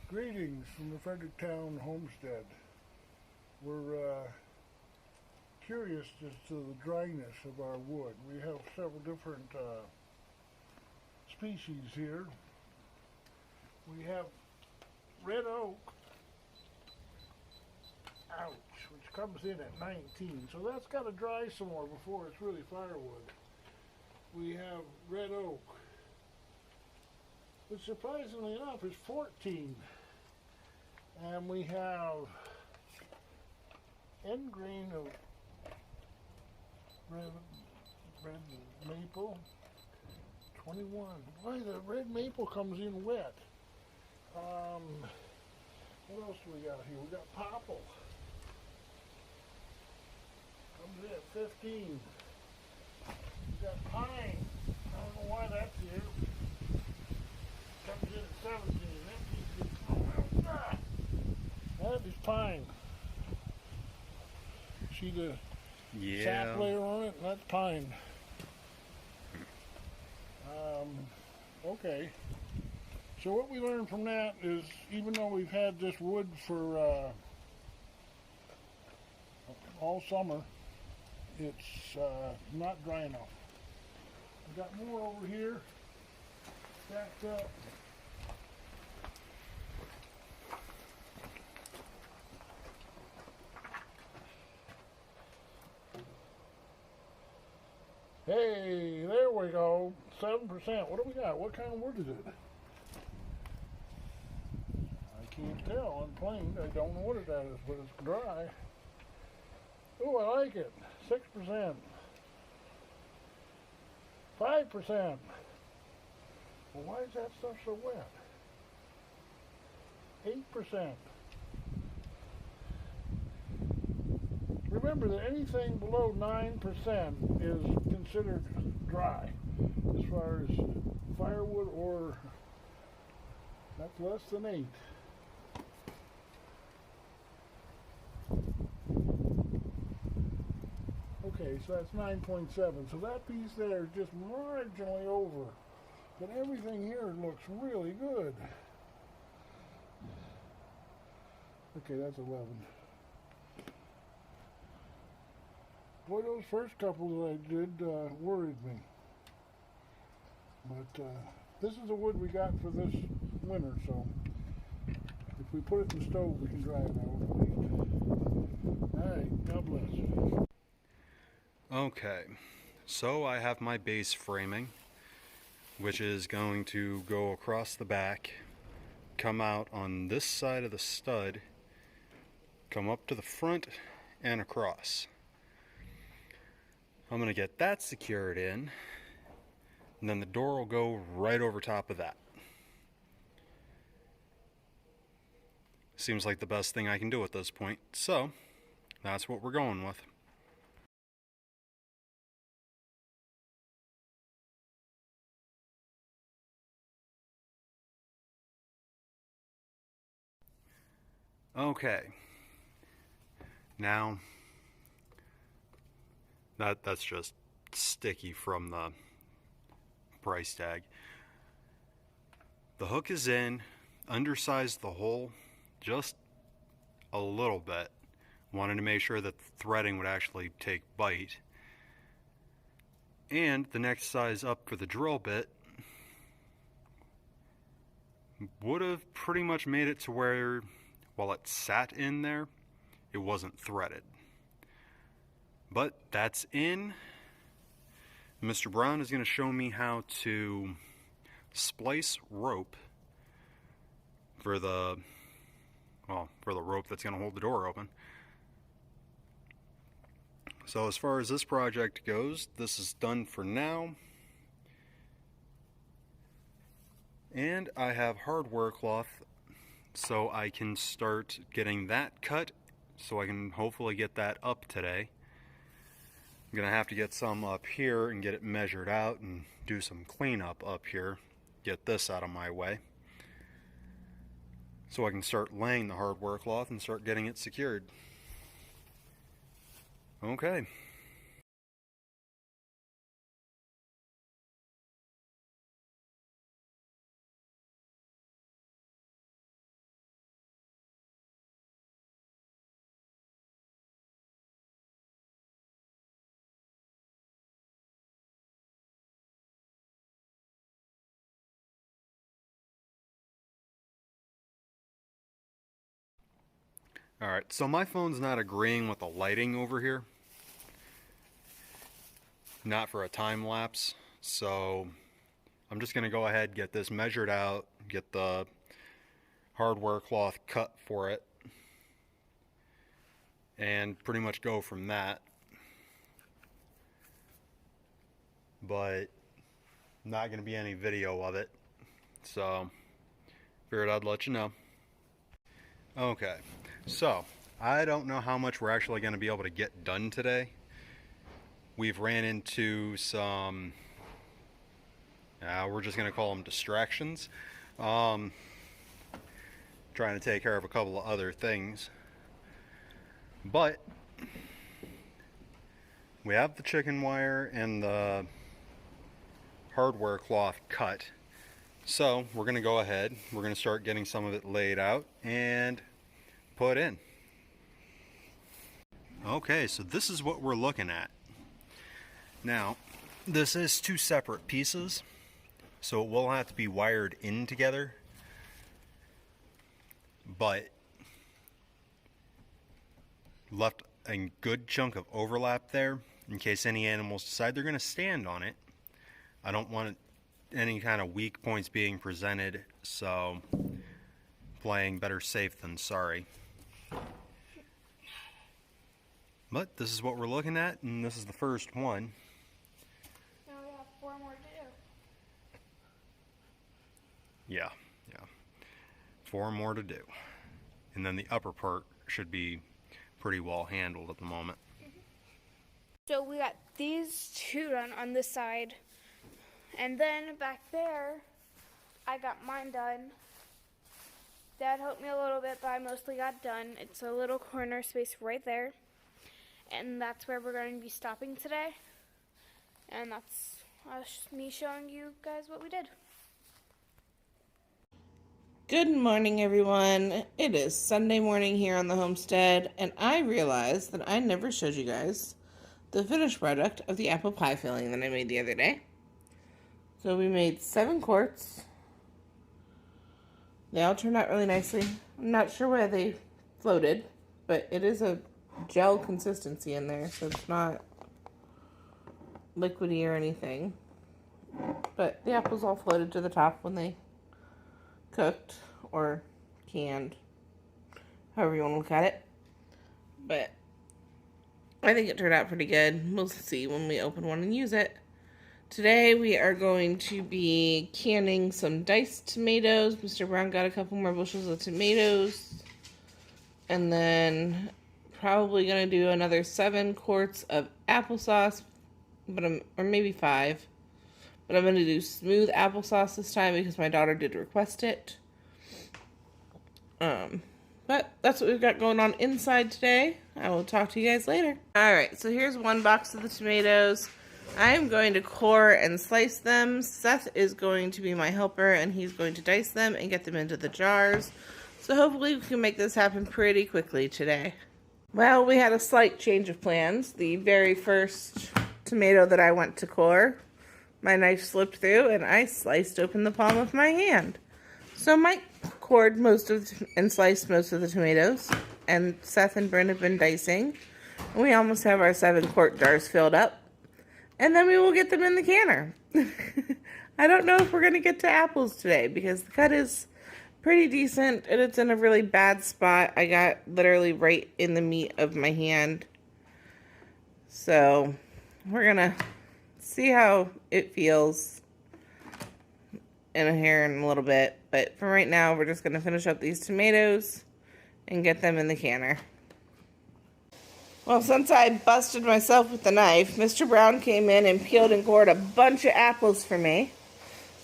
Greetings from the Fredericktown Homestead. We're curious as to the dryness of our wood. We have several different species here. We have red oak, which comes in at 19, so that's got to dry some more before it's really firewood. We have red oak, which surprisingly enough is 14. And we have end grain of red maple, 21. Boy, the red maple comes in wet. What else do we got here? We got popple. Comes in at 15. We got pine. I don't know why that's here. Comes in at 17. That is pine. See the sap layer on it? That's pine. Okay. So what we learned from that is, even though we've had this wood for all summer, it's not dry enough. We've got more over here stacked up. Hey, there we go. 7%. What do we got? What kind of wood is it? I can't tell. Unplaned. I don't know what it is, but it's dry. Oh, I like it. 6%. 5%. Well, why is that stuff so wet? 8%. Remember that anything below 9% is considered dry as far as firewood, or that's less than 8. Okay, so that's 9.7. So that piece there is just marginally over. But everything here looks really good. Okay, that's 11. Boy, those first couple that I did worried me. But this is the wood we got for this winter, so if we put it in the stove, we can dry it now. Alright, God bless. Okay, so I have my base framing, which is going to go across the back, come out on this side of the stud, come up to the front, and across. I'm going to get that secured in, and then the door will go right over top of that. Seems like the best thing I can do at this point, so that's what we're going with. Okay, now that's just sticky from the price tag. The hook is in, undersized the hole just a little bit. Wanted to make sure that the threading would actually take bite. And the next size up for the drill bit would have pretty much made it to where, while it sat in there, it wasn't threaded. But that's in. Mr. Brown is going to show me how to splice rope for the rope that's going to hold the door open. So as far as this project goes, this is done for now. And I have hardware cloth, so I can start getting that cut, so I can hopefully get that up today. I'm going to have to get some up here and get it measured out and do some cleanup up here. Get this out of my way, so I can start laying the hardware cloth and start getting it secured. Okay. Alright, so my phone's not agreeing with the lighting over here. Not for a time lapse, so I'm just going to go ahead, get this measured out, get the hardware cloth cut for it, and pretty much go from that. But not going to be any video of it, so figured I'd let you know. Okay, so I don't know how much we're actually going to be able to get done today. We've ran into some, we're just going to call them distractions. Trying to take care of a couple of other things. But we have the chicken wire and the hardware cloth cut. So we're going to go ahead, we're going to start getting some of it laid out and put in. Okay, so this is what we're looking at. Now, this is two separate pieces, so it will have to be wired in together, but left a good chunk of overlap there in case any animals decide they're going to stand on it. I don't want any kind of weak points being presented, so playing better safe than sorry. But this is what we're looking at, and this is the first one. Now we have 4 more to do. Yeah. 4 more to do. And then the upper part should be pretty well handled at the moment. So we got these 2 done on this side. And then back there, I got mine done. Dad helped me a little bit, but I mostly got done. It's a little corner space right there. And that's where we're going to be stopping today. And that's me showing you guys what we did. Good morning, everyone. It is Sunday morning here on the homestead, and I realized that I never showed you guys the finished product of the apple pie filling that I made the other day. So we made 7 quarts. They all turned out really nicely. I'm not sure where they floated, but it is a gel consistency in there, so it's not liquidy or anything. But the apples all floated to the top when they cooked or canned, however you want to look at it. But I think it turned out pretty good. We'll see when we open one and use it. Today we are going to be canning some diced tomatoes. Mr. Brown got a couple more bushels of tomatoes. And then probably going to do another 7 quarts of applesauce, or maybe 5. But I'm going to do smooth applesauce this time because my daughter did request it. But that's what we've got going on inside today. I will talk to you guys later. Alright, so here's 1 box of the tomatoes. I am going to core and slice them. Seth is going to be my helper, and he's going to dice them and get them into the jars. So hopefully we can make this happen pretty quickly today. Well, we had a slight change of plans. The very first tomato that I went to core, my knife slipped through and I sliced open the palm of my hand. So Mike cored and sliced most of the tomatoes, and Seth and Brynn have been dicing. We almost have our 7-quart jars filled up, and then we will get them in the canner. I don't know if we're going to get to apples today because the cut is pretty decent and it's in a really bad spot. I got literally right in the meat of my hand. So we're going to see how it feels in a little bit. But for right now, we're just going to finish up these tomatoes and get them in the canner. Well, since I busted myself with the knife, Mr. Brown came in and peeled and cored a bunch of apples for me.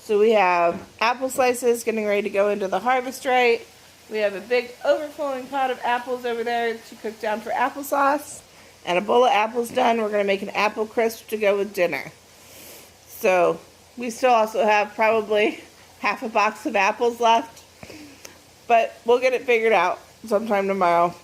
So we have apple slices getting ready to go into the harvest right. We have a big overflowing pot of apples over there to cook down for applesauce. And a bowl of apples done. We're going to make an apple crisp to go with dinner. So we still also have probably half a box of apples left. But we'll get it figured out sometime tomorrow.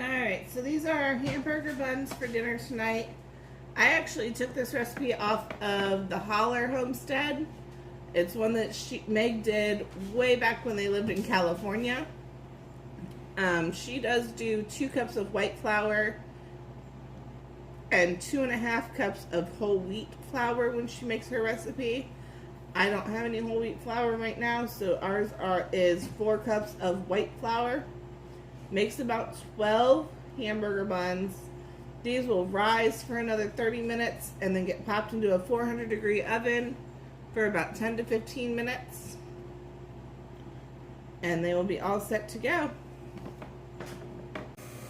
Alright, so these are our hamburger buns for dinner tonight. I actually took this recipe off of the Hollar Homestead. It's one that Meg did way back when they lived in California. She does do 2 cups of white flour and 2.5 cups of whole wheat flour when she makes her recipe. I don't have any whole wheat flour right now, so ours is 4 cups of white flour. Makes about 12 hamburger buns. These will rise for another 30 minutes and then get popped into a 400-degree oven for about 10 to 15 minutes. And they will be all set to go.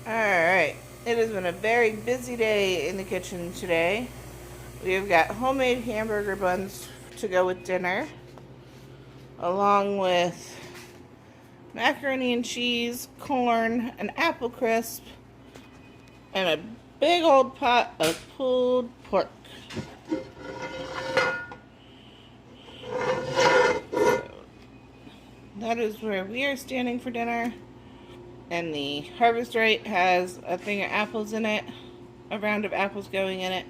Alright, it has been a very busy day in the kitchen today. We've got homemade hamburger buns to go with dinner, along with macaroni and cheese, corn, an apple crisp, and a big old pot of pulled pork. That is where we are standing for dinner. And the harvest rate has a thing of apples in it, a round of apples going in it,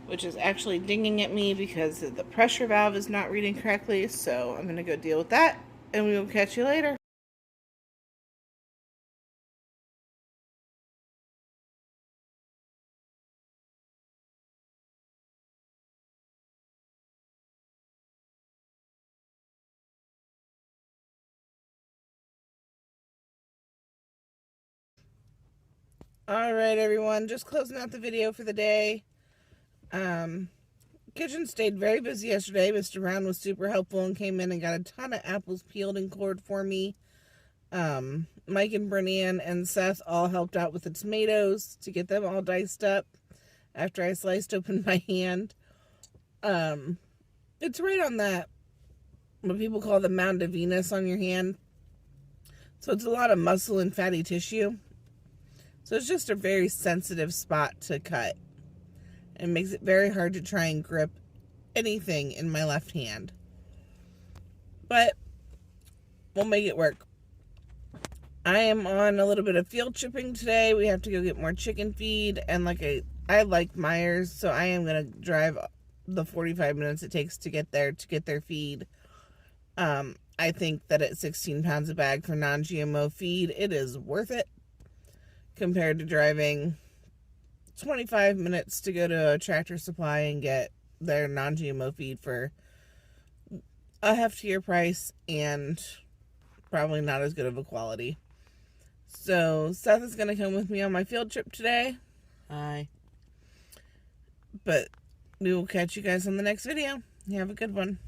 which is actually dinging at me because the pressure valve is not reading correctly. So I'm going to go deal with that, and we will catch you later. Alright everyone, just closing out the video for the day. Kitchen stayed very busy yesterday. Mr. Brown was super helpful and came in and got a ton of apples peeled and cored for me. Mike and Brynn and Seth all helped out with the tomatoes to get them all diced up after I sliced open my hand. It's right on that, what people call the Mound of Venus on your hand. So it's a lot of muscle and fatty tissue. So it's just a very sensitive spot to cut. It makes it very hard to try and grip anything in my left hand. But we'll make it work. I am on a little bit of field tripping today. We have to go get more chicken feed. And I like Myers, so I am going to drive the 45 minutes it takes to get there to get their feed. I think that at 16 pounds a bag for non-GMO feed, it is worth it, compared to driving 25 minutes to go to a Tractor Supply and get their non-GMO feed for a heftier price and probably not as good of a quality. So Seth is going to come with me on my field trip today. Hi. But we will catch you guys on the next video. You have a good one.